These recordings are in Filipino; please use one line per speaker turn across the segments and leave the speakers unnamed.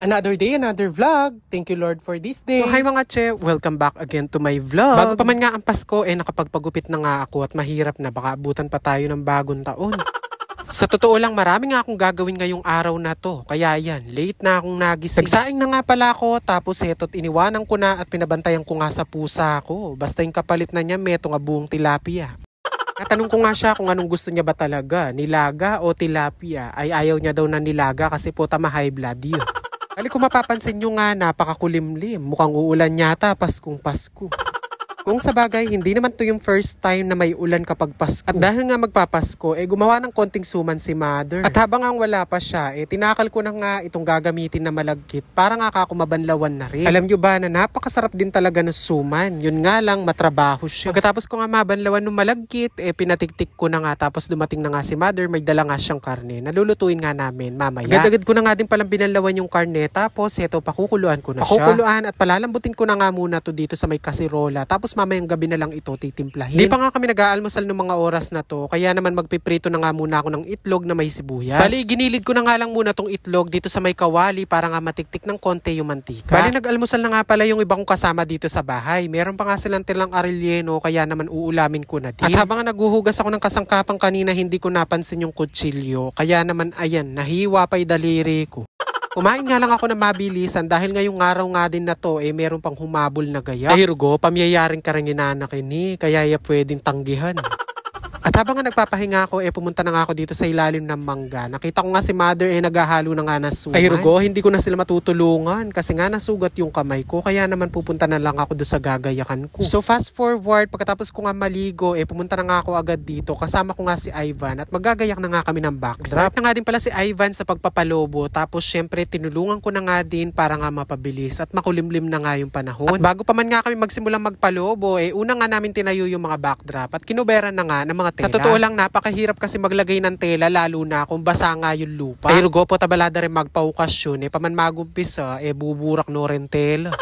Another day, another vlog. Thank you Lord for this day.
So hi mga che, welcome back again to my vlog. Bago pa man nga ang Pasko, nakapagpagupit na nga ako at mahirap na baka abutan pa tayo ng bagong taon. Sa totoo lang, marami nga akong gagawin ngayong araw na to. Kaya yan, late na akong nagising. Nagsaing na nga pala ako, tapos heto't iniwanan ko na at pinabantayan ko nga sa pusa ko. Basta yung kapalit na niya, meto nga buong tilapia. Natanong ko nga siya kung anong gusto niya ba talaga, nilaga o tilapia. Ay ayaw niya daw na nilaga kasi po tama high blood yun. Kali kung mapapansin nyo nga, napakakulimlim. Mukhang uulan yata, Paskong Pasko. Kung sa bagay, hindi naman to yung first time na may ulan kapag Pasko. At dahil nga magpapasko, gumawa ng konting suman si Mother. At habang ang wala pa siya, tinakal ko na nga itong gagamitin na malagkit para nga ako mabanlawan na rin. Alam nyo ba na napakasarap din talaga ng suman? Yun nga lang, matrabaho siya. Pagkatapos ko nga mabanlawan ng malagkit, pinatiktik ko na nga, tapos dumating na nga si Mother, may dala nga siyang karne. Nalulutuin nga namin mamaya. Agad-agad ko na nga din palang binanlawan yung karne, tapos eto, pakukuluan ko na siya. Pakukuluan at palalambutin ko na nga muna to dito sa may kasirola. Tapos mamayang gabi na lang ito titimplahin. Di pa nga kami nag-aalmusal ng mga oras na to, kaya naman magpiprito na nga muna ako ng itlog na may sibuyas. Bali, ginilid ko na nga lang muna tong itlog dito sa may kawali para nga matiktik ng konti yung mantika. Bali, nag-almusal na nga pala yung iba kong kasama dito sa bahay. Meron pa nga silang tilang arelleno, kaya naman uulamin ko na din. At habang naguhugas ako ng kasangkapang kanina, hindi ko napansin yung kutsilyo. Kaya naman, ayan, nahiwa pa'y daliri ko. Kumain nga lang ako na mabilisan dahil ngayong araw nga din na to, meron pang humabol na gaya. Ay Rugo, pamyayaring ka rin inanakin kaya pwedeng tanggihan. At habang nga nagpapahinga ako, pumunta na nga ako dito sa ilalim ng mangga. Nakita ko nga si Mother naghahalo na nga ng suman. Ay Rugo, hindi ko na sila matutulungan kasi nga nasugat yung kamay ko. Kaya naman pupunta na lang ako doon sa gagayakan ko. So fast forward, pagkatapos ko nga maligo, pumunta na nga ako agad dito. Kasama ko nga si Ivan at magagayak na nga kami ng backdrop. Na nga din pala si Ivan sa pagpapalobo. Tapos syempre tinulungan ko na nga din para nga mapabilis at makulimlim na nga yung panahon. At bago pa man nga kami magsimulang magpalobo, una nga namin tinayo yung mga backdrop at kinuberan na nga ng mga tela. Sa totoo lang, napakahirap kasi maglagay ng tela lalo na kung basa nga yung lupa. Ay Rugo po, tabalada rin magpaukasyon. Paman magumpisa, buburak no rin tela.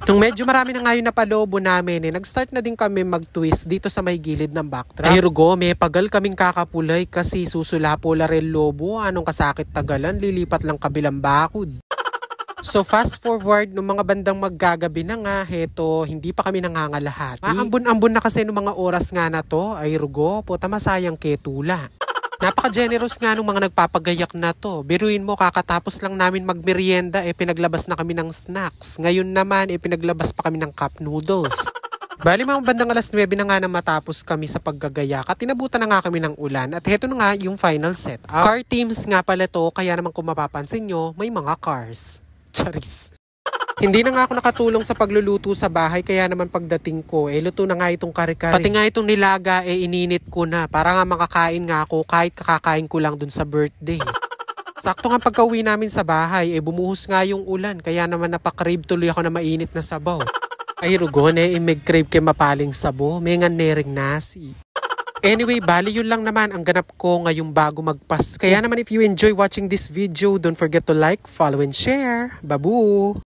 Nung medyo marami na nga yung napalobo namin, nag-start na din kami mag-twist dito sa may gilid ng backdrop. Ay Rugo, may pagal kaming kakapulay kasi susulapo la rin lobo. Anong kasakit tagalan, lilipat lang kabilang bakod. So fast forward, nung mga bandang maggagabi na nga, heto, hindi pa kami nangangalahati. Maambon-ambon na kasi nung mga oras nga na to, ay Rugo, puta masayang ketula. Napaka-generous nga nung mga nagpapagayak na to. Biruin mo, kakatapos lang namin magmerienda, pinaglabas na kami ng snacks. Ngayon naman, pinaglabas pa kami ng cup noodles. Bali mga bandang alas 9 na nga na matapos kami sa paggagayak at tinabutan na nga kami ng ulan at heto na nga yung final set. Car teams nga pala to, kaya naman kung mapapansin nyo, may mga cars. Charis. Hindi na nga ako nakatulong sa pagluluto sa bahay kaya naman pagdating ko, luto na nga itong kare-kare. Pati nga itong nilaga, ininit ko na para nga makakain nga ako kahit kakakain ko lang dun sa birthday. Sakto nga pagka-uwi namin sa bahay, bumuhos nga yung ulan kaya naman napakrave tuloy ako na mainit na sabaw. Ay Rugo, may-crave kay mapaling sabo, may nga nering nasi. Anyway, bali yun lang naman ang ganap ko ngayong bago magpas. Kaya naman if you enjoy watching this video, don't forget to like, follow, and share. Babu!